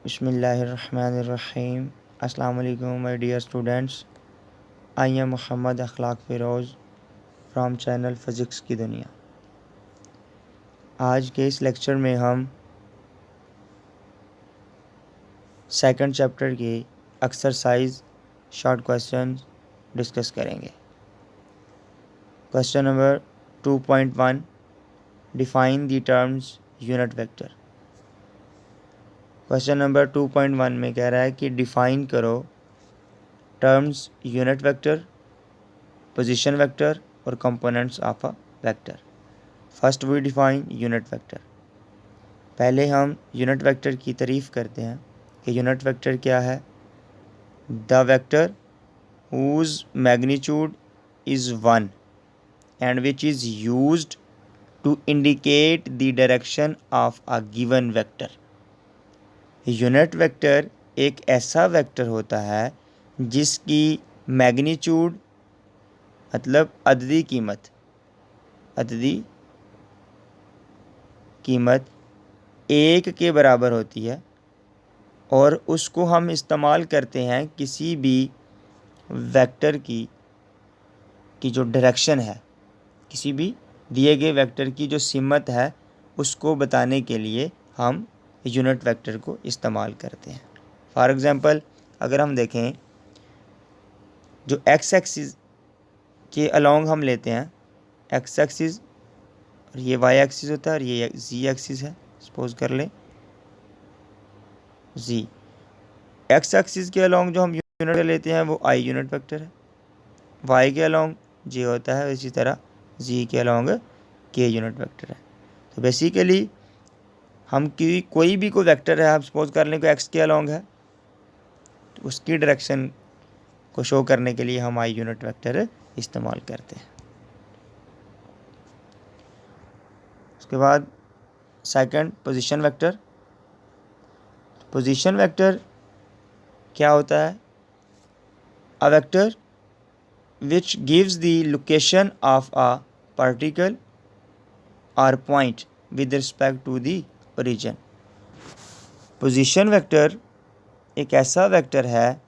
बिस्मिल्लाहिर्रहमानिर्रहीम। अस्सलाम वालेकुम my dear students. I am Mohammad Akhlaq Firoz from channel physics की दुनिया। आज के इस लेक्चर में हम सेकंड चैप्टर की एक्सरसाइज शॉर्ट क्वेश्चन डिस्कस करेंगे। Question number 2.1, define the terms unit vector. Question number 2.1 में कह रहा है कि डिफ़ाइन करो terms unit vector, position vector और components of a vector. First we define unit vector. पहले हम यूनिट वेक्टर की तारीफ़ करते हैं कि यूनिट वेक्टर क्या है। The vector whose magnitude is 1 and which is used to indicate the direction of a given vector। Unit vector एक ऐसा वेक्टर होता है जिसकी मैग्नीट्यूड मतलब अददी कीमत 1 के बराबर होती है और उसको हम इस्तेमाल करते हैं किसी भी वेक्टर की जो डायरेक्शन है, किसी भी दिए गए वेक्टर की जो सिमत है उसको बताने के लिए हम यूनिट वेक्टर को इस्तेमाल करते हैं। फॉर एग्ज़ाम्पल अगर हम देखें जो एक्स एक्सिस के अलोंग हम लेते हैं, एक्स एक्सिस और ये वाई एक्सिस होता है और ये जी एक्सिस है। सपोज कर लें जी। एक्स एक्सिस के अलोंग जो हम यूनिट लेते हैं वो आई यूनिट वेक्टर है, वाई के अलोंग जे होता है, इसी तरह जी के अलोंग के यूनिट वेक्टर है। तो बेसिकली हम की कोई भी कोई वेक्टर है, आप सपोज कर लें कि एक्स के अलोंग है, तो उसकी डायरेक्शन को शो करने के लिए हम आई यूनिट वेक्टर इस्तेमाल करते हैं। उसके बाद second position vector. Position vector क्या होता है? A vector which gives the location of a particle or point with respect to the origin। Position vector एक ऐसा वेक्टर है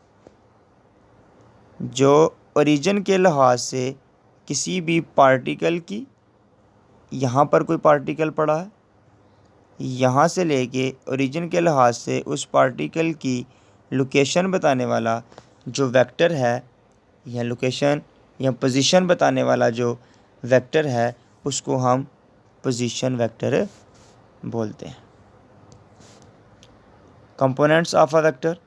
जो ओरिजिन के लिहाज से किसी भी पार्टिकल की, यहाँ पर कोई पार्टिकल पड़ा है, यहाँ से लेके ओरिजिन के लिहाज से उस पार्टिकल की लोकेशन बताने वाला जो वेक्टर है या लोकेशन या पोजीशन बताने वाला जो वेक्टर है उसको हम पोजीशन वेक्टर बोलते हैं। Components of a vector.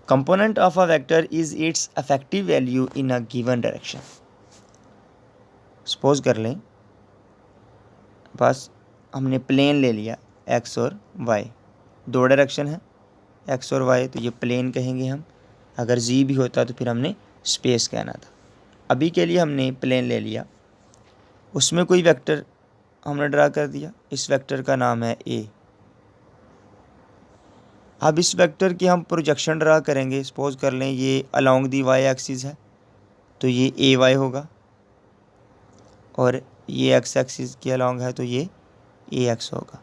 Component of a vector is it's affective value in a given direction. Suppose कर लें बस हमने प्लेन ले लिया एक्स और वाई, दो डायरेक्शन है एक्स और वाई, तो ये प्लेन कहेंगे हम। अगर जी भी होता तो फिर हमने स्पेस कहना था। अभी के लिए हमने प्लेन ले लिया, उसमें कोई वेक्टर हमने ड्रा कर दिया, इस वेक्टर का नाम है ए। अब इस वेक्टर की हम प्रोजेक्शन ड्रा करेंगे। सपोज कर लें ये अलोंग दी वाई एक्सिस है तो ये ए वाई होगा, और ये एक्स एक्सिस के अलोंग है तो ये ए एक्स होगा।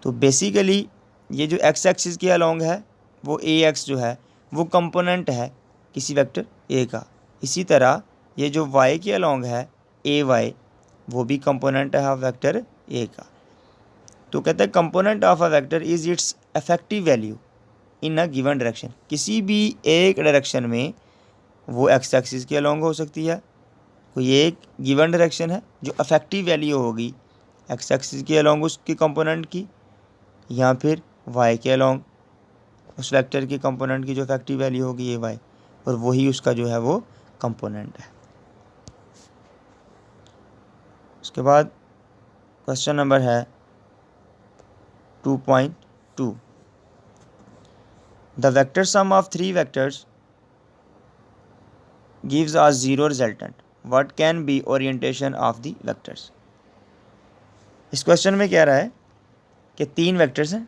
तो बेसिकली ये जो एक्स एक्सिस के अलोंग है वो ए एक्स जो है वो कंपोनेंट है किसी वेक्टर ए का। इसी तरह ये जो वाई के अलोंग है ए वाई, वो भी कंपोनेंट है वेक्टर ए का। तो कहते हैं component of a vector is it's effective value in a given direction. किसी भी एक डायरेक्शन में वो एक्स एक्सिस के अलोंग हो सकती है, कोई एक गिवन डायरेक्शन है जो इफेक्टिव वैल्यू होगी एक्स एक्सिस के अलोंग उसके कंपोनेंट की, या फिर वाई के अलोंग उस वेक्टर के कंपोनेंट की जो इफेक्टिव वैल्यू होगी ये वाई, और वही उसका जो है वो कंपोनेंट है। उसके बाद क्वेश्चन नंबर है 2.2, the vector sum of three vectors gives us zero resultant, what can be orientation of the vectors। इस क्वेश्चन में कह रहा है कि तीन वेक्टर्स हैं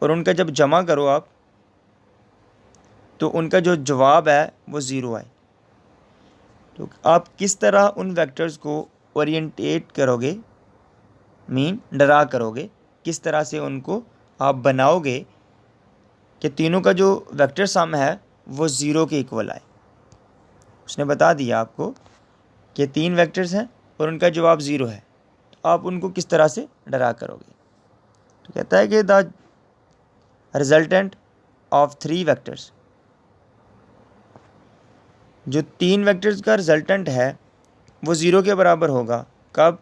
और उनका जब जमा करो आप तो उनका जो जवाब है वो ज़ीरो आए। तो आप किस तरह उन वेक्टर्स को ओरिएंटेट करोगे मीन डरा करोगे, किस तरह से उनको आप बनाओगे कि तीनों का जो वेक्टर सम है वो ज़ीरो के इक्वल आए। उसने बता दिया आपको कि 3 वेक्टर्स हैं और उनका जवाब ज़ीरो है, तो आप उनको किस तरह से डरा करोगे। तो कहता है कि द रिजल्टेंट ऑफ 3 वेक्टर्स, जो 3 वेक्टर्स का रिजल्टेंट है वो ज़ीरो के बराबर होगा। कब?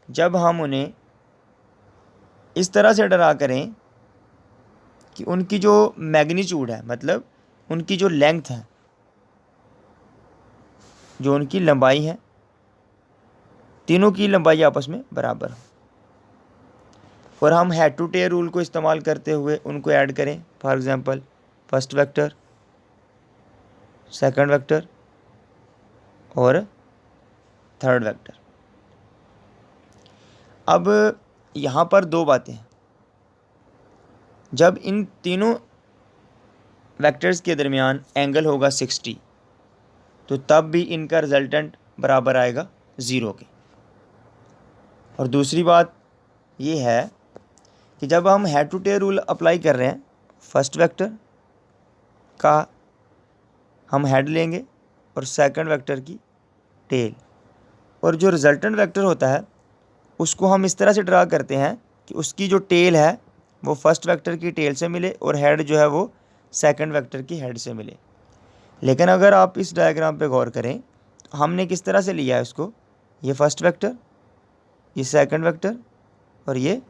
जब हम उन्हें इस तरह से डरा करें कि उनकी जो मैग्नीट्यूड है, मतलब उनकी जो लेंथ है, जो उनकी लंबाई है, तीनों की लंबाई आपस में बराबर हो, और हम हेड टू टेल रूल को इस्तेमाल करते हुए उनको ऐड करें। For example first vector, second vector और थर्ड वेक्टर। अब यहाँ पर दो बातें हैं। जब इन तीनों वेक्टर्स के दरमियान एंगल होगा 60, तो तब भी इनका रिजल्टेंट बराबर आएगा ज़ीरो के। और दूसरी बात ये है कि जब हम head to tail rule apply कर रहे हैं, फर्स्ट वेक्टर का हम हेड लेंगे और सेकंड वेक्टर की टेल, और जो रिजल्टेंट वेक्टर होता है उसको हम इस तरह से ड्रा करते हैं कि उसकी जो टेल है वो फर्स्ट वेक्टर की टेल से मिले और हेड जो है वो सेकंड वेक्टर की हेड से मिले। लेकिन अगर आप इस डायग्राम पे गौर करें, हमने किस तरह से लिया है उसको, ये फर्स्ट वेक्टर, ये सेकंड वेक्टर और ये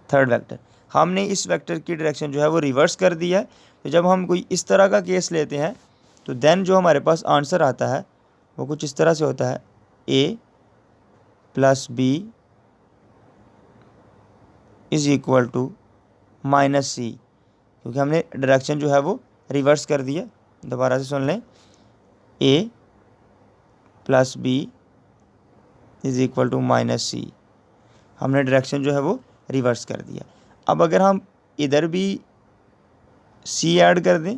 थर्ड वेक्टर, हमने इस वेक्टर की डायरेक्शन जो है वो रिवर्स कर दिया है। तो जब हम कोई इस तरह का केस लेते हैं तो देन जो हमारे पास आंसर आता है वो कुछ इस तरह से होता है, a plus B is equal to minus C, क्योंकि हमने डायरेक्शन जो है वो रिवर्स कर दिया। दोबारा से सुन लें, a plus B is equal to minus C, हमने डायरेक्शन जो है वो रिवर्स कर दिया। अब अगर हम इधर भी c ऐड कर दें,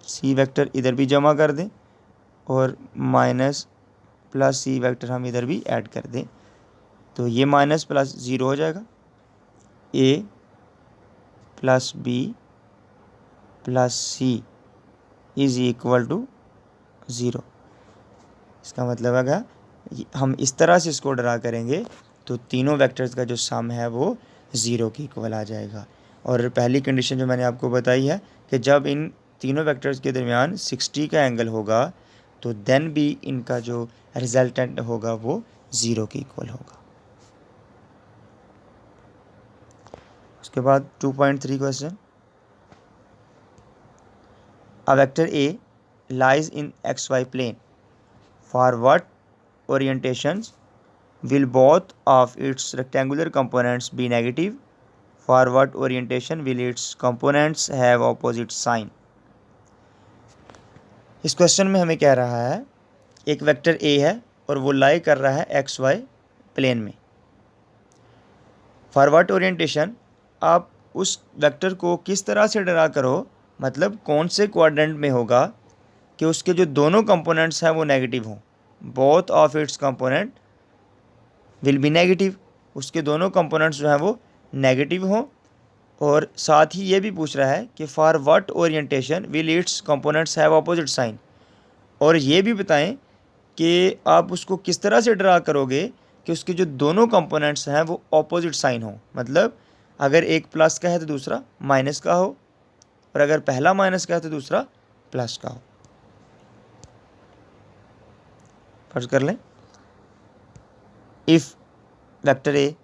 c वेक्टर इधर भी जमा कर दें और माइनस प्लस सी वेक्टर हम इधर भी ऐड कर दें, तो ये माइनस प्लस ज़ीरो हो जाएगा। a plus b plus c is equal to zero. इसका मतलब है कि हम इस तरह से इसको ड्रा करेंगे तो तीनों वेक्टर्स का जो सम है वो ज़ीरो के इक्वल आ जाएगा। और पहली कंडीशन जो मैंने आपको बताई है कि जब इन तीनों वेक्टर्स के दरमियान 60 का एंगल होगा तो देन भी इनका जो रिजल्टेंट होगा वो ज़ीरो के इक्वल होगा। उसके बाद 2.3 question, a vector a lies in XY plane, for what orientations will both of its rectangular components be negative? For what orientation will its components have opposite sign? इस question में हमें कह रहा है एक वेक्टर ए है और वो लाई कर रहा है XY प्लेन में। फॉर व्हाट ओरिएंटेशन, आप उस वेक्टर को किस तरह से ड्रा करो, मतलब कौन से क्वाड्रेंट में होगा कि उसके जो दोनों कंपोनेंट्स हैं वो नेगेटिव हों। Both of its component will be negative, उसके दोनों कंपोनेंट्स जो हैं वो नेगेटिव हों। और साथ ही ये भी पूछ रहा है कि for what orientation will its components have opposite sign, और ये भी बताएं कि आप उसको किस तरह से ड्रा करोगे कि उसके जो दोनों कंपोनेंट्स हैं वो अपोजिट साइन हो, मतलब अगर एक प्लस का है तो दूसरा माइनस का हो, और अगर पहला माइनस का है तो दूसरा प्लस का हो। फर्ज कर लें, if vector A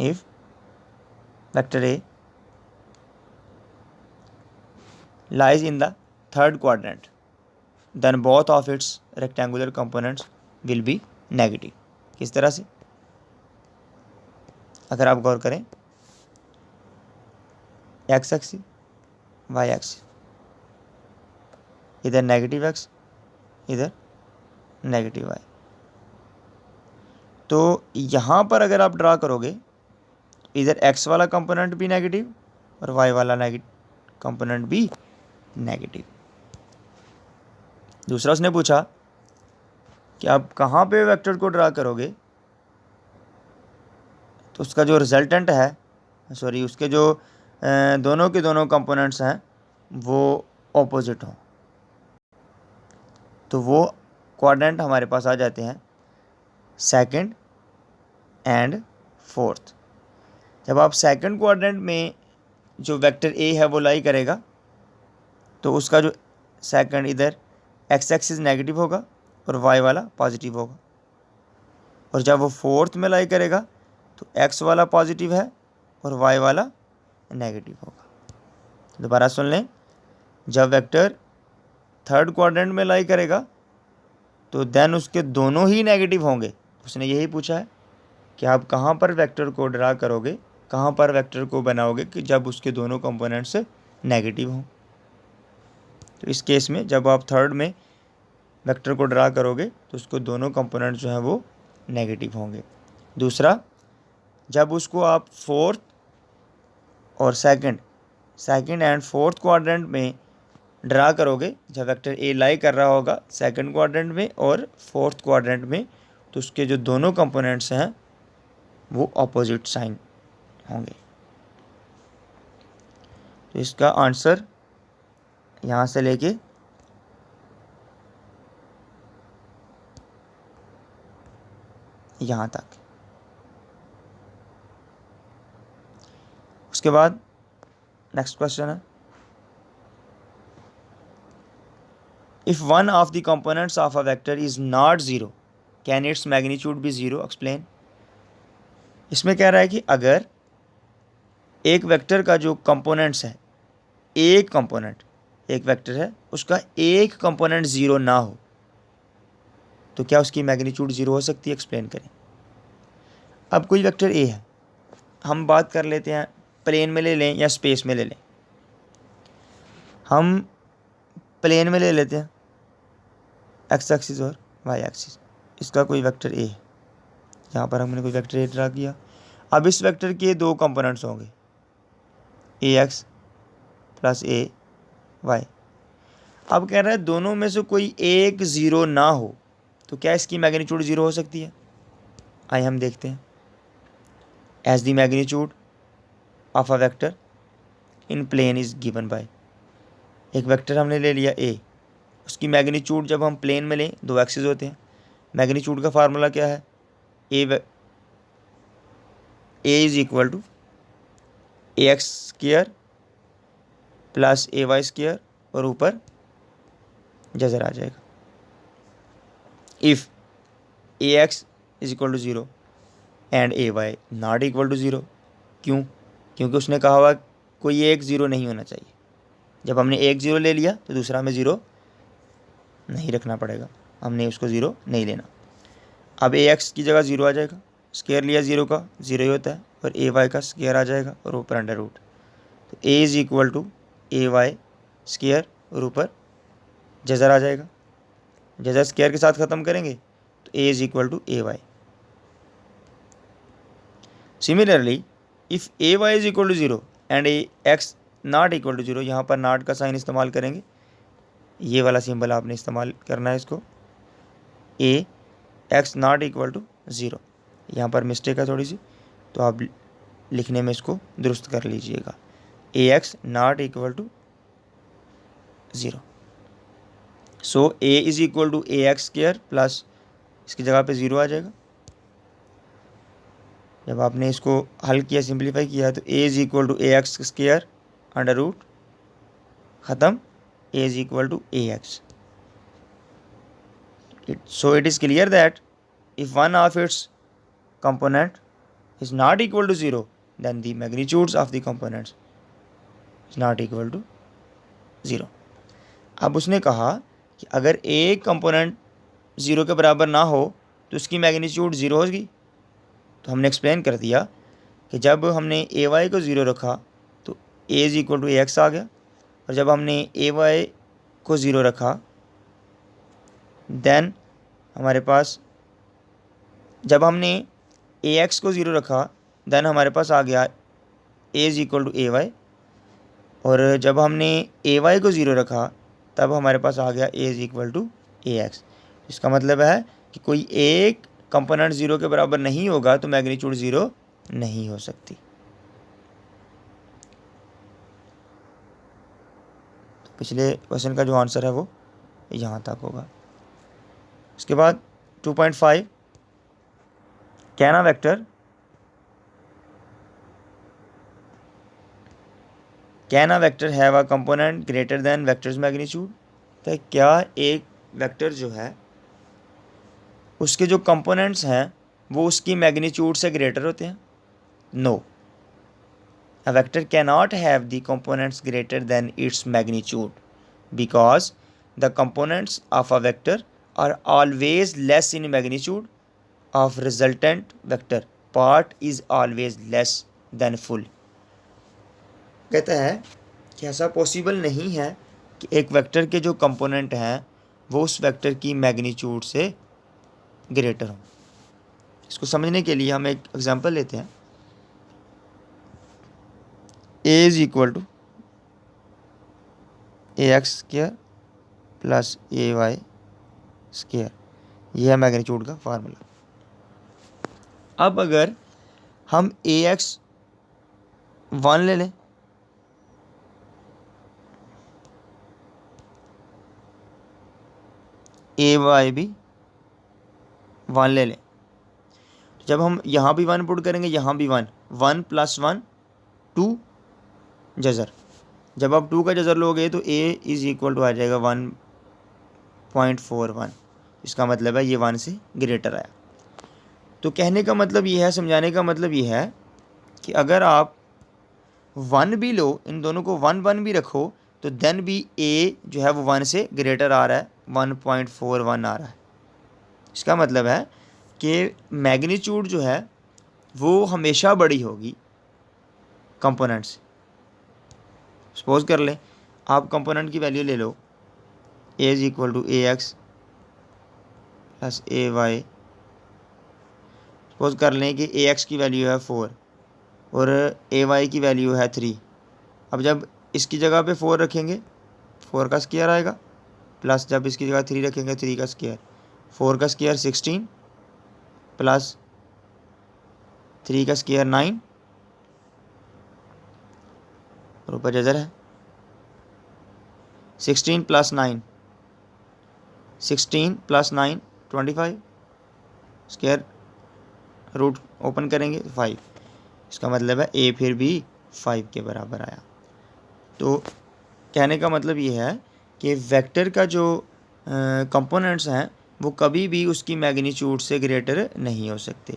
if vector A lies in the third quadrant, then both of its rectangular components will be negative। किस तरह से, अगर आप गौर करें, x एक्सिस y एक्सिस, इधर नेगेटिव x, इधर नेगेटिव y, तो यहाँ पर अगर आप ड्रा करोगे इधर x वाला कंपोनेंट भी नेगेटिव और y वाला कंपोनेंट भी नेगेटिव। दूसरा उसने पूछा कि आप कहाँ पे वेक्टर को ड्रा करोगे, तो उसका जो रिजल्टेंट है, सॉरी उसके जो दोनों के दोनों कंपोनेंट्स हैं वो ऑपोजिट हों, तो वो क्वाड्रेंट हमारे पास आ जाते हैं सेकंड एंड फोर्थ। जब आप सेकंड क्वाड्रेंट में जो वेक्टर ए है वो लाई करेगा तो उसका जो सेकंड इधर एक्स एक्सिस नेगेटिव होगा और वाई वाला पॉजिटिव होगा, और जब वो फोर्थ में लाई करेगा तो एक्स वाला पॉजिटिव है और वाई वाला नेगेटिव होगा। दोबारा सुन लें, जब वेक्टर थर्ड क्वाड्रेंट में लाई करेगा तो देन उसके दोनों ही नेगेटिव होंगे। उसने यही पूछा है कि आप कहाँ पर वेक्टर को ड्रा करोगे, कहाँ पर वेक्टर को बनाओगे कि जब उसके दोनों कंपोनेंट्स नेगेटिव हों। तो इस केस में जब आप थर्ड में वेक्टर को ड्रा करोगे तो उसको दोनों कंपोनेंट जो हैं वो नेगेटिव होंगे। दूसरा, जब उसको आप फोर्थ और सेकंड एंड फोर्थ क्वाड्रेंट में ड्रा करोगे, जब वेक्टर ए लाई कर रहा होगा सेकंड क्वाड्रेंट में और फोर्थ क्वाड्रेंट में, तो उसके जो दोनों कंपोनेंट्स हैं वो ऑपोजिट साइन होंगे। तो इसका आंसर यहाँ से लेके यहाँ तक। उसके बाद नेक्स्ट क्वेश्चन है, if one of the components of a vector is not zero can its magnitude be zero, explain. इसमें कह रहा है कि अगर एक वेक्टर का जो कंपोनेंट्स है, एक कंपोनेंट, एक वेक्टर है उसका एक कंपोनेंट ज़ीरो ना हो तो क्या उसकी मैग्नीट्यूड ज़ीरो हो सकती है, एक्सप्लेन करें। अब कोई वेक्टर ए है, हम बात कर लेते हैं प्लेन में ले लें या स्पेस में ले लें। हम प्लेन में ले लेते हैं एक्स एक्सिस और वाई एक्सिस। इसका कोई वेक्टर ए है, यहाँ पर हमने कोई वेक्टर ए ड्रा किया। अब इस वेक्टर के दो कंपोनेंट्स होंगे, ए एक्स प्लस ए वाई। अब कह रहा है दोनों में से कोई एक ज़ीरो ना हो तो क्या इसकी मैग्नीट्यूड ज़ीरो हो सकती है। आइए हम देखते हैं। As the magnitude of a vector in plane is given by, एक वेक्टर हमने ले लिया ए, उसकी मैग्नीट्यूड जब हम प्लेन में लें, दो एक्सिस होते हैं, मैग्नीट्यूड का फार्मूला क्या है, A is equal to A x square plus A Y square और ऊपर जजर आ जाएगा। If A X is equal to zero and A Y not equal to zero, क्यों, क्योंकि उसने कहा हुआ कोई एक ज़ीरो नहीं होना चाहिए। जब हमने एक ज़ीरो ले लिया तो दूसरा में ज़ीरो नहीं रखना पड़ेगा, हमने उसको ज़ीरो नहीं लेना। अब ए एक्स की जगह ज़ीरो आ जाएगा, स्क्वायर लिया ज़ीरो का, ज़ीरो ही होता है, और ए वाई का स्क्वायर आ जाएगा और ऊपर अंडर रूट। तो ए is equal to A Y square और ऊपर जजर आ जाएगा। जजर स्क्वायर के साथ ख़त्म करेंगे तो ए is equal to A y. Similarly if a y is equal to zero and a x not equal to zero, यहाँ पर नॉट का साइन इस्तेमाल करेंगे, ये वाला सिंबल आपने इस्तेमाल करना है इसको, A x not equal to zero. यहाँ पर मिस्टेक है थोड़ी सी, तो आप लिखने में इसको दुरुस्त कर लीजिएगा, A x not equal to zero. So A is equal to A x square plus इसकी जगह पे ज़ीरो आ जाएगा। जब आपने इसको हल किया, सिंप्लीफाई किया, तो ए is equal to A x square under root ख़त्म, A is equal to A X. So it is clear that if one of its component is not equal to zero, then the magnitudes of the components is not equal to zero. अब उसने कहा कि अगर एक component zero के बराबर ना हो तो उसकी मैग्नीट्यूड ज़ीरो होगी। तो हमने एक्सप्लेन कर दिया कि जब हमने ए वाई को ज़ीरो रखा तो ए is equal to A X आ गया, और जब हमने ए वाई को ज़ीरो रखा देन हमारे पास, जब हमने ए एक्स को ज़ीरो रखा देन हमारे पास आ गया ए is equal to A Y, और जब हमने ए वाई को ज़ीरो रखा तब हमारे पास आ गया ए is equal to A x. इसका मतलब है कि कोई एक कंपोनेंट 0 के बराबर नहीं होगा तो मैग्नीट्यूड 0 नहीं हो सकती। तो पिछले क्वेश्चन का जो आंसर है वो यहाँ तक होगा। इसके बाद 2.5 can a vector have a component greater than vectors magnitude. तो क्या एक वेक्टर जो है उसके जो कंपोनेंट्स हैं वो उसकी मैग्नीट्यूड से ग्रेटर होते हैं? No, a vector cannot have the components greater than its magnitude because the components of a vector are always less in magnitude of resultant vector. Part is always less than full. कहता है कि ऐसा possible नहीं है कि एक vector के जो कंपोनेंट हैं वो उस वेक्टर की मैग्नीट्यूड से ग्रेटर हों। इसको समझने के लिए हम एक एग्जांपल लेते हैं। a is equal to A x square plus A Y square, यह है मैग्नीट्यूड का फार्मूला। अब अगर हम ए एक्स 1 ले लें, ए वाई भी 1 ले लें, जब हम यहाँ भी 1 पुट करेंगे यहाँ भी 1, 1 + 1 2 जज़र। जब आप 2 का जज़र लोगे तो a इज़ इक्वल टू आ जाएगा 1.41। इसका मतलब है ये 1 से ग्रेटर आया। तो कहने का मतलब ये है, समझाने का मतलब ये है कि अगर आप 1 भी लो, इन दोनों को 1 1 भी रखो तो देन भी a जो है वो 1 से ग्रेटर आ रहा है, 1.41 आ रहा है। इसका मतलब है कि मैग्नीट्यूड जो है वो हमेशा बड़ी होगी कंपोनेंट से। सपोज कर लें आप कंपोनेंट की वैल्यू ले लो, a is equal to A x plus A y. Suppose कर लें कि ए एक्स की वैल्यू है 4 और ए वाई की वैल्यू है 3। अब जब इसकी जगह पे 4 रखेंगे 4 का स्क्वायर आएगा, प्लस जब इसकी जगह 3 रखेंगे 3 का स्क्वायर, 4 का स्क्वायर 16 प्लस 3 का स्क्वायर 9 और ऊपर जजर है 16 + 9, 16 + 9 25, स्क्वायर रूट ओपन करेंगे तो 5। इसका मतलब है a फिर भी 5 के बराबर आया। तो कहने का मतलब ये है कि वेक्टर का जो कंपोनेंट्स हैं वो कभी भी उसकी मैग्नीट्यूड से ग्रेटर नहीं हो सकते।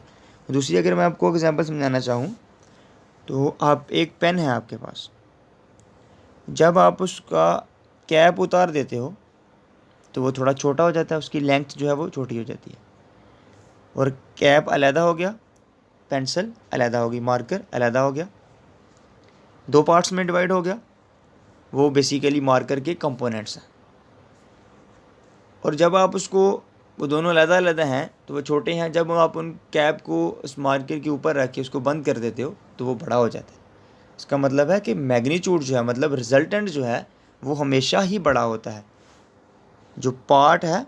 दूसरी अगर मैं आपको एग्जांपल समझाना चाहूँ तो आप एक पेन है आपके पास, जब आप उसका कैप उतार देते हो तो वो थोड़ा छोटा हो जाता है, उसकी लेंथ जो है वो छोटी हो जाती है, और कैप अलहदा हो गया, पेंसिल अलहदा होगी, मार्कर अलहदा हो गया, 2 पार्ट्स में डिवाइड हो गया। वो बेसिकली मार्कर के कंपोनेंट्स हैं। और जब आप उसको, वो दोनों अलहदा अलहदा हैं तो वो छोटे हैं, जब आप उन कैप को उस मार्कर के ऊपर रख के उसको बंद कर देते हो तो वो बड़ा हो जाता है। इसका मतलब है कि मैग्नीट्यूड जो है, मतलब रिजल्टेंट जो है वो हमेशा ही बड़ा होता है। जो पार्ट है,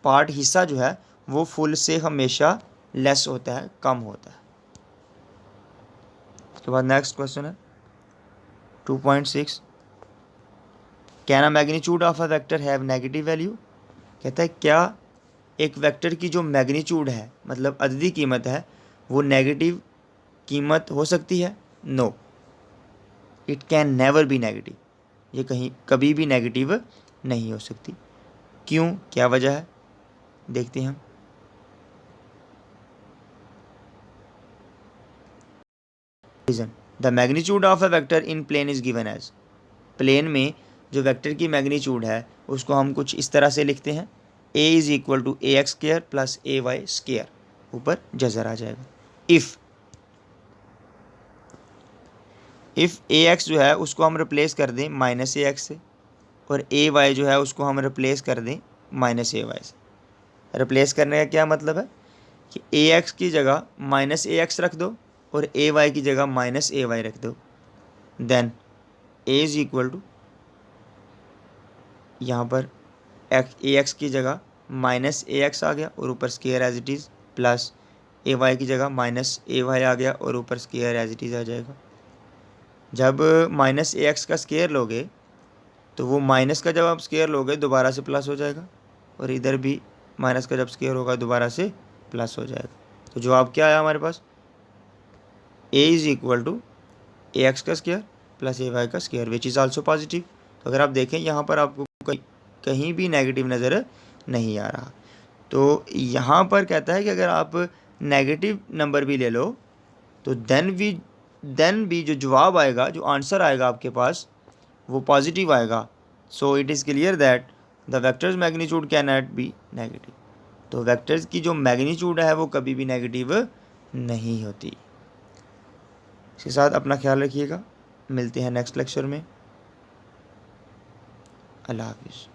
पार्ट हिस्सा जो है वो फुल से हमेशा लेस होता है, कम होता है। उसके बाद नेक्स्ट क्वेश्चन है 2.6 can a magnitude of a vector have negative value. कहता है क्या एक वेक्टर की जो मैग्नीट्यूड है, मतलब अददी कीमत है, वो नेगेटिव कीमत हो सकती है? No, it can never be negative. ये कहीं कभी भी नेगेटिव नहीं हो सकती। क्यों, क्या वजह है, देखते हैं हम। Reason, the magnitude of a vector in plane is given as. Plane में जो वेक्टर की मैग्नीट्यूड है उसको हम कुछ इस तरह से लिखते हैं, a is equal to A x square plus A Y square, ऊपर जजर आ जाएगा। इफ़ ए एक्स जो है उसको हम रिप्लेस कर दें माइनस ए एक्स से, और ए वाई जो है उसको हम रिप्लेस कर दें माइनस ए वाई से। रिप्लेस करने का क्या मतलब है कि ए एक्स की जगह माइनस ए एक्स रख दो और ए वाई की जगह माइनस ए वाई रख दो, then a is equal to यहाँ पर ए एक्स की जगह माइनस ए एक्स आ गया और ऊपर square as it is, plus A y की जगह माइनस ए वाई आ गया और ऊपर स्केयर एज इट इज़ आ जाएगा। जब माइनस ए एक्स का स्केयर लोगे तो वो माइनस का जब आप स्केयर लोगे दोबारा से प्लस हो जाएगा, और इधर भी माइनस का जब स्केयर होगा दोबारा से प्लस हो जाएगा। तो जवाब क्या आया हमारे पास, A is equal to A x का स्केयर प्लस ए वाई का square which is also positive. तो अगर आप देखें यहाँ पर आपको कहीं भी नेगेटिव नज़र नहीं आ रहा। तो यहाँ पर कहता है कि अगर आप नेगेटिव नंबर भी ले लो तो देन भी जो जवाब आएगा, जो आंसर आएगा आपके पास, वो पॉजिटिव आएगा। So it is clear that the vectors magnitude can not be negative. तो वेक्टर्स की जो मैग्नीट्यूड है वो कभी भी नेगेटिव नहीं होती। इसके साथ अपना ख्याल रखिएगा, मिलते हैं नेक्स्ट लेक्चर में। अल्लाह हाफिज़।